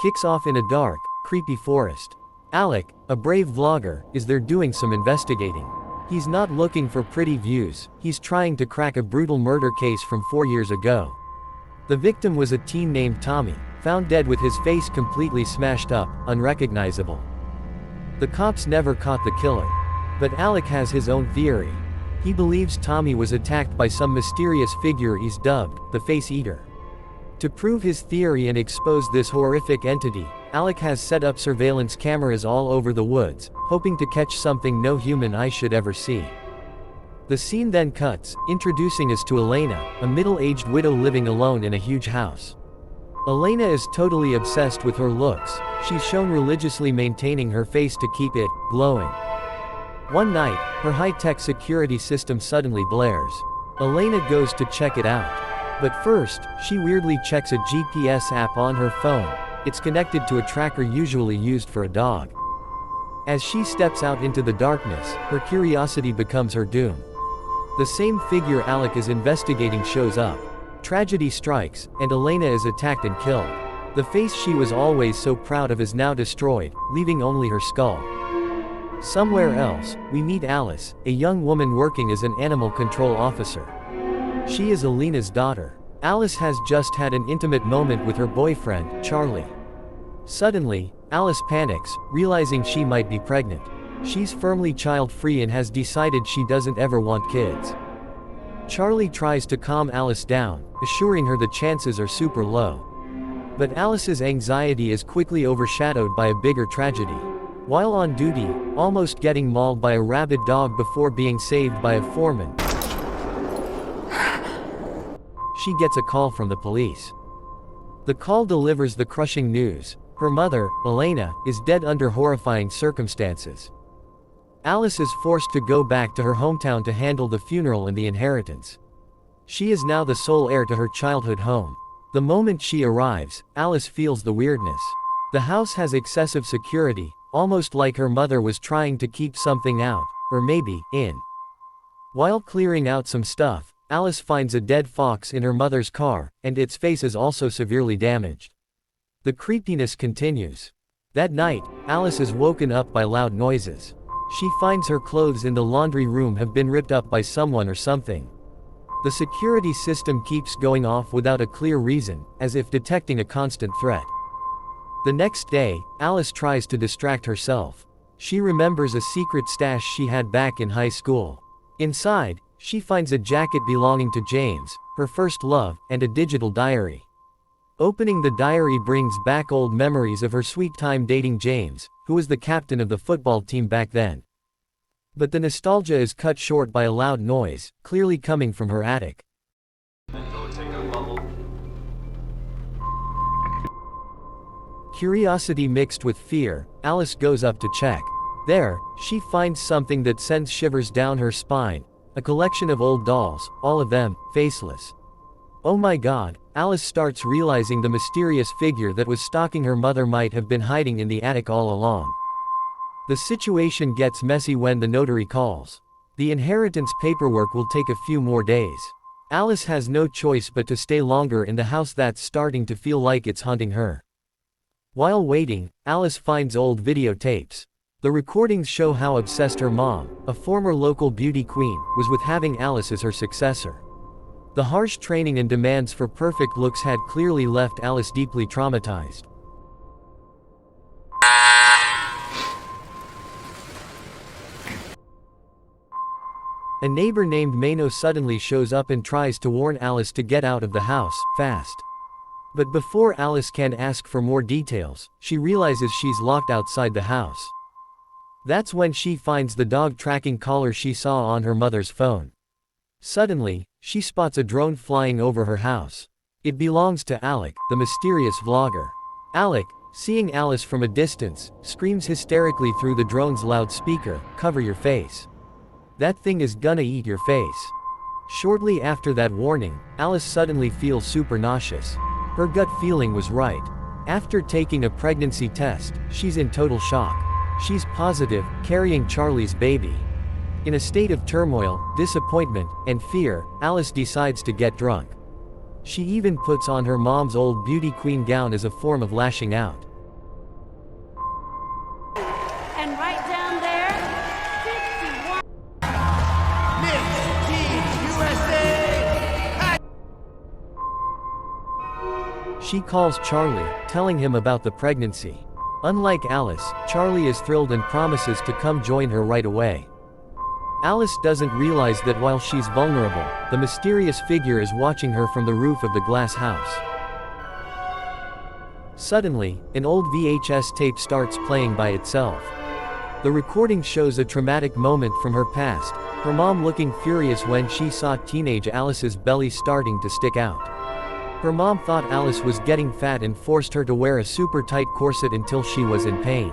kicks off in a dark, creepy forest. Alec, a brave vlogger, is there doing some investigating. He's not looking for pretty views, he's trying to crack a brutal murder case from 4 years ago. The victim was a teen named Tommy, found dead with his face completely smashed up, unrecognizable. The cops never caught the killer. But Alec has his own theory. He believes Tommy was attacked by some mysterious figure he's dubbed the Face Eater. To prove his theory and expose this horrific entity, Alec has set up surveillance cameras all over the woods, hoping to catch something no human eye should ever see. The scene then cuts, introducing us to Elena, a middle-aged widow living alone in a huge house. Elena is totally obsessed with her looks. She's shown religiously maintaining her face to keep it glowing. One night, her high-tech security system suddenly blares. Elena goes to check it out. But first, she weirdly checks a GPS app on her phone. It's connected to a tracker usually used for a dog. As she steps out into the darkness, her curiosity becomes her doom. The same figure Alec is investigating shows up. Tragedy strikes, and Elena is attacked and killed. The face she was always so proud of is now destroyed, leaving only her skull. Somewhere else, we meet Alice, a young woman working as an animal control officer. She is Elena's daughter. Alice has just had an intimate moment with her boyfriend, Charlie. Suddenly, Alice panics, realizing she might be pregnant. She's firmly child-free and has decided she doesn't ever want kids. Charlie tries to calm Alice down, assuring her the chances are super low. But Alice's anxiety is quickly overshadowed by a bigger tragedy. While on duty, almost getting mauled by a rabid dog before being saved by a foreman, she gets a call from the police. The call delivers the crushing news. Her mother, Elena, is dead under horrifying circumstances. Alice is forced to go back to her hometown to handle the funeral and the inheritance. She is now the sole heir to her childhood home. The moment she arrives, Alice feels the weirdness. The house has excessive security, almost like her mother was trying to keep something out, or maybe, in. While clearing out some stuff, Alice finds a dead fox in her mother's car, and its face is also severely damaged. The creepiness continues. That night, Alice is woken up by loud noises. She finds her clothes in the laundry room have been ripped up by someone or something. The security system keeps going off without a clear reason, as if detecting a constant threat. The next day, Alice tries to distract herself. She remembers a secret stash she had back in high school. Inside, she finds a jacket belonging to James, her first love, and a digital diary. Opening the diary brings back old memories of her sweet time dating James, who was the captain of the football team back then. But the nostalgia is cut short by a loud noise, clearly coming from her attic. Curiosity mixed with fear, Alice goes up to check. There, she finds something that sends shivers down her spine, a collection of old dolls, all of them faceless. Oh my god, Alice starts realizing the mysterious figure that was stalking her mother might have been hiding in the attic all along. The situation gets messy when the notary calls. The inheritance paperwork will take a few more days. Alice has no choice but to stay longer in the house that's starting to feel like it's haunting her. While waiting, Alice finds old videotapes. The recordings show how obsessed her mom, a former local beauty queen, was with having Alice as her successor. The harsh training and demands for perfect looks had clearly left Alice deeply traumatized. A neighbor named Mano suddenly shows up and tries to warn Alice to get out of the house, fast. But before Alice can ask for more details, she realizes she's locked outside the house. That's when she finds the dog tracking collar she saw on her mother's phone. Suddenly, she spots a drone flying over her house. It belongs to Alec, the mysterious vlogger. Alec, seeing Alice from a distance, screams hysterically through the drone's loudspeaker, "Cover your face. That thing is gonna eat your face." Shortly after that warning, Alice suddenly feels super nauseous. Her gut feeling was right. After taking a pregnancy test, she's in total shock. She's positive, carrying Charlie's baby. In a state of turmoil, disappointment, and fear, Alice decides to get drunk. She even puts on her mom's old beauty queen gown as a form of lashing out. She calls Charlie, telling him about the pregnancy. Unlike Alice, Charlie is thrilled and promises to come join her right away. Alice doesn't realize that while she's vulnerable, the mysterious figure is watching her from the roof of the glass house. Suddenly, an old VHS tape starts playing by itself. The recording shows a traumatic moment from her past, her mom looking furious when she saw teenage Alice's belly starting to stick out. Her mom thought Alice was getting fat and forced her to wear a super tight corset until she was in pain.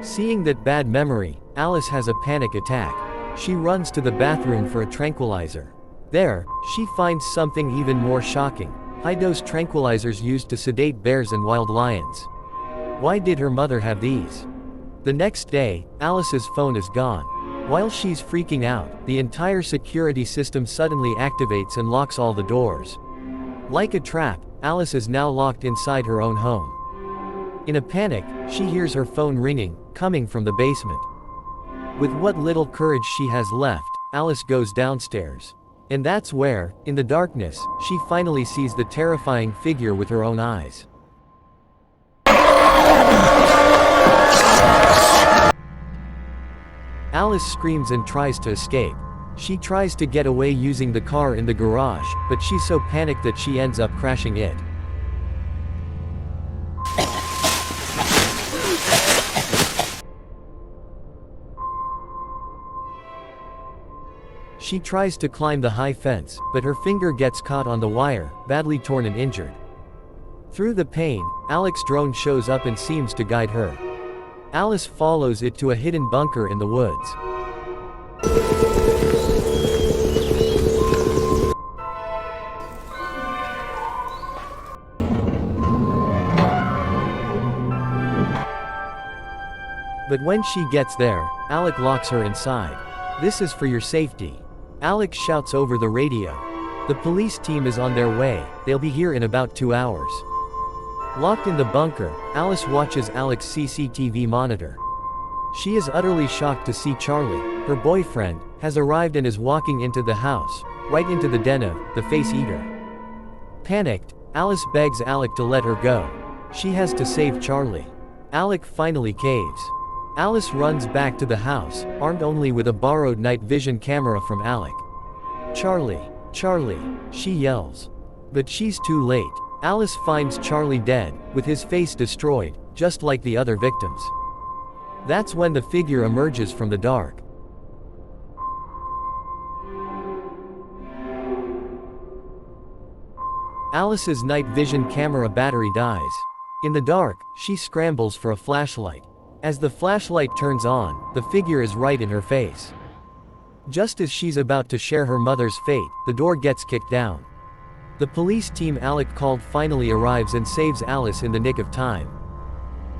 Seeing that bad memory, Alice has a panic attack. She runs to the bathroom for a tranquilizer. There, she finds something even more shocking: high-dose tranquilizers used to sedate bears and wild lions. Why did her mother have these? The next day, Alice's phone is gone. While she's freaking out, the entire security system suddenly activates and locks all the doors. Like a trap, Alice is now locked inside her own home. In a panic, she hears her phone ringing, coming from the basement. With what little courage she has left, Alice goes downstairs. And that's where, in the darkness, she finally sees the terrifying figure with her own eyes. Alice screams and tries to escape. She tries to get away using the car in the garage, but she's so panicked that she ends up crashing it. She tries to climb the high fence, but her finger gets caught on the wire, badly torn and injured. Through the pain, Alec's drone shows up and seems to guide her. Alice follows it to a hidden bunker in the woods. But when she gets there, Alec locks her inside. "This is for your safety," Alec shouts over the radio. The police team is on their way, they'll be here in about 2 hours. Locked in the bunker, Alice watches Alec's CCTV monitor. She is utterly shocked to see Charlie, her boyfriend, has arrived and is walking into the house, right into the den of the Face Eater. Panicked, Alice begs Alec to let her go. She has to save Charlie. Alec finally caves. Alice runs back to the house, armed only with a borrowed night vision camera from Alec. "Charlie, Charlie," she yells. But she's too late. Alice finds Charlie dead, with his face destroyed, just like the other victims. That's when the figure emerges from the dark. Alice's night vision camera battery dies. In the dark, she scrambles for a flashlight. As the flashlight turns on, the figure is right in her face. Just as she's about to share her mother's fate, the door gets kicked down. The police team Alec called finally arrives and saves Alice in the nick of time.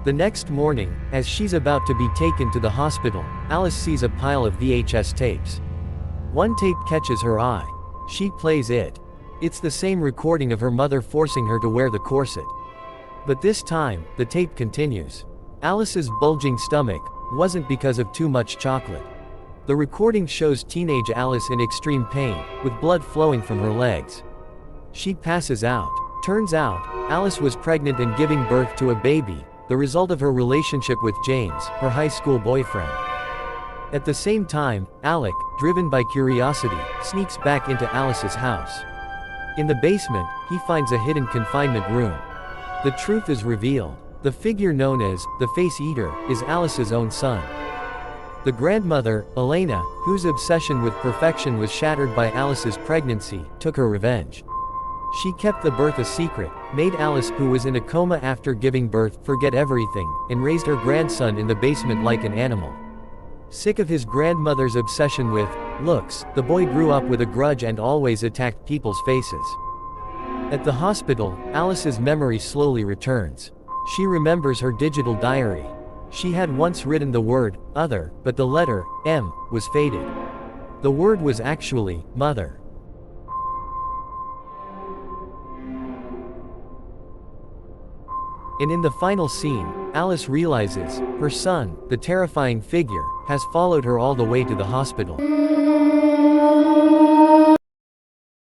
The next morning, as she's about to be taken to the hospital, Alice sees a pile of VHS tapes. One tape catches her eye. She plays it. It's the same recording of her mother forcing her to wear the corset. But this time, the tape continues. Alice's bulging stomach wasn't because of too much chocolate. The recording shows teenage Alice in extreme pain, with blood flowing from her legs. She passes out. Turns out, Alice was pregnant and giving birth to a baby, the result of her relationship with James, her high school boyfriend. At the same time, Alec, driven by curiosity, sneaks back into Alice's house. In the basement, he finds a hidden confinement room. The truth is revealed. The figure known as the Face Eater is Alice's own son. The grandmother, Elena, whose obsession with perfection was shattered by Alice's pregnancy, took her revenge. She kept the birth a secret, made Alice, who was in a coma after giving birth, forget everything, and raised her grandson in the basement like an animal. Sick of his grandmother's obsession with looks, the boy grew up with a grudge and always attacked people's faces. At the hospital, Alice's memory slowly returns. She remembers her digital diary. She had once written the word other, but the letter M was faded. The word was actually mother. And in the final scene, Alice realizes her son, the terrifying figure, has followed her all the way to the hospital.